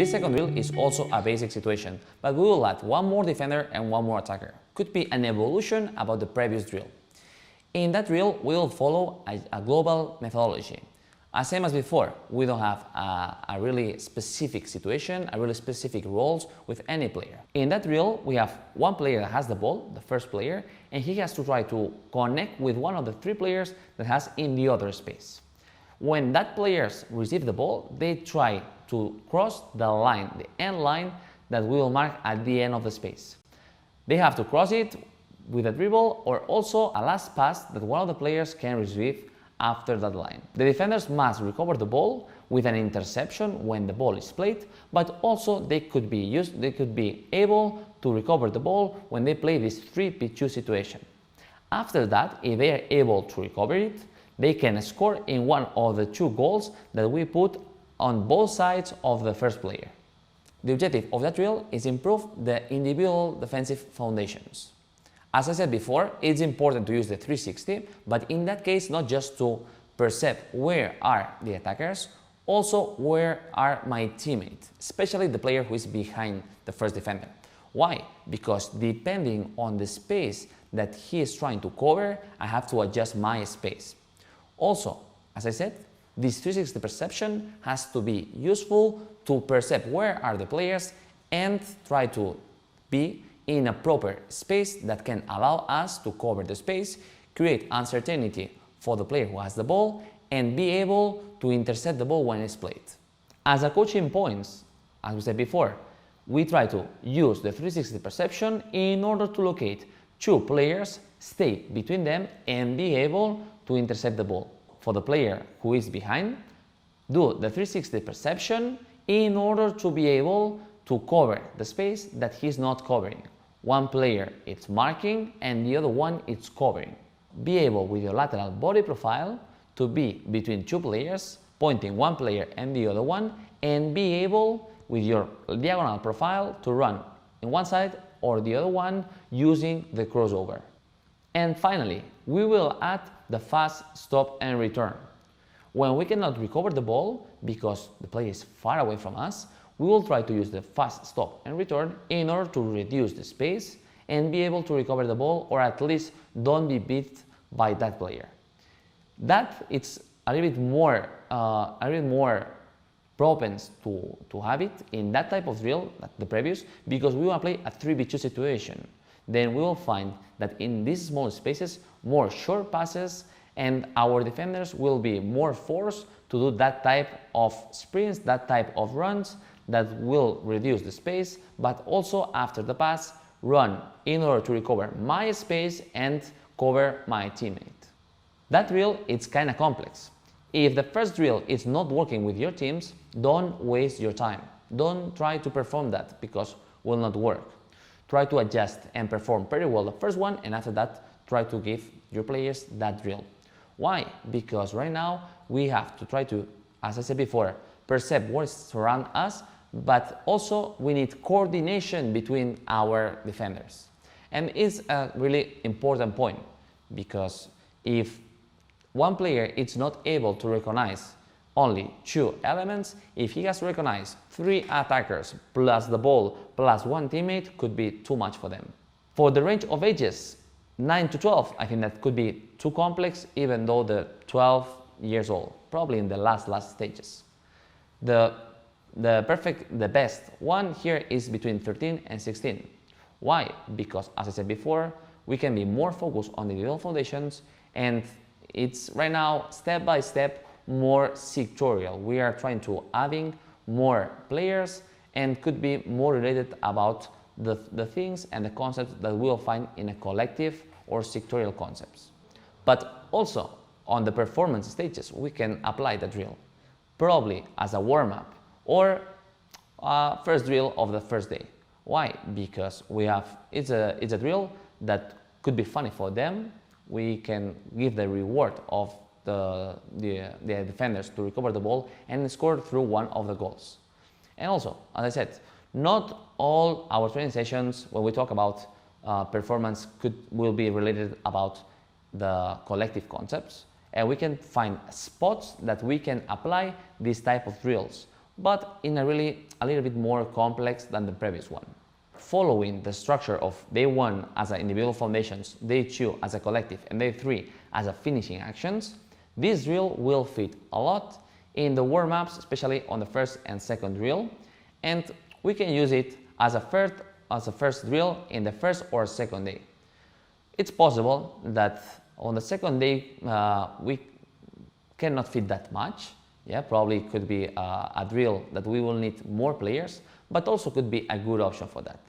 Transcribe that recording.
This second drill is also a basic situation, but we will add one more defender and one more attacker. Could be an evolution about the previous drill. In that drill, we will follow a global methodology. As same as before, we don't have a really specific situation, a really specific roles with any player. In that drill, we have one player that has the ball, the first player, and he has to try to connect with one of the three players that has in the other space. When that players receive the ball, they try to cross the line, the end line that we will mark at the end of the space. They have to cross it with a dribble or also a last pass that one of the players can receive after that line. The defenders must recover the ball with an interception when the ball is played, but also they could be able to recover the ball when they play this 3v2 situation. After that, if they are able to recover it, they can score in one of the two goals that we put on both sides of the first player. The objective of that drill is improve the individual defensive foundations. As I said before, it's important to use the 360, but in that case not just to perceive where are the attackers, also where are my teammates, especially the player who is behind the first defender. Why? Because depending on the space that he is trying to cover, I have to adjust my space. Also, as I said, this 360 perception has to be useful to perceive where are the players and try to be in a proper space that can allow us to cover the space, create uncertainty for the player who has the ball, and be able to intercept the ball when it's played. As a coaching points, as we said before, we try to use the 360 perception in order to locate two players, stay between them, and be able to intercept the ball. For the player who is behind, do the 360 perception in order to be able to cover the space that he's not covering. One player is marking and the other one is covering. Be able with your lateral body profile to be between two players, pointing one player and the other one, and be able with your diagonal profile to run in one side or the other one using the crossover. And finally, we will add the fast stop and return. When we cannot recover the ball because the player is far away from us, we will try to use the fast stop and return in order to reduce the space and be able to recover the ball, or at least don't be beat by that player. That it's a little bit more propense to have it in that type of drill, like the previous, because we want to play a 3v2 situation. Then we will find that in these small spaces, more short passes, and our defenders will be more forced to do that type of sprints, that type of runs that will reduce the space, but also after the pass, run in order to recover my space and cover my teammate. That drill is kind of complex. If the first drill is not working with your teams, don't waste your time. Don't try to perform that because it will not work. Try to adjust and perform very well the first one, and after that try to give your players that drill. Why? Because right now we have to try to, as I said before, perceive what surrounds us, but also we need coordination between our defenders. And it's a really important point, because if one player is not able to recognize only two elements, if he has recognized three attackers plus the ball plus one teammate, could be too much for them. For the range of ages 9 to 12, I think that could be too complex, even though the 12 years old, probably in the last stages. The best one here is between 13 and 16. Why? Because, as I said before, we can be more focused on the individual foundations, and it's right now step by step more sectorial. We are trying to adding more players and could be more related about the things and the concepts that we will find in a collective or sectorial concepts. But also on the performance stages, we can apply the drill, probably as a warm-up or first drill of the first day. Why? Because it's a drill that could be funny for them. We can give the reward of the defenders to recover the ball and score through one of the goals. And also, as I said, not all our training sessions, when we talk about performance, will be related about the collective concepts, and we can find spots that we can apply this type of drills. but in a little bit more complex than the previous one. Following the structure of day 1 as individual formations, day 2 as a collective, and day 3 as a finishing actions, this drill will fit a lot in the warm-ups, especially on the first and second drill, and we can use it as a first drill in the first or second day. It's possible that on the second day we cannot fit that much. Yeah, probably it could be a drill that we will need more players, but also could be a good option for that.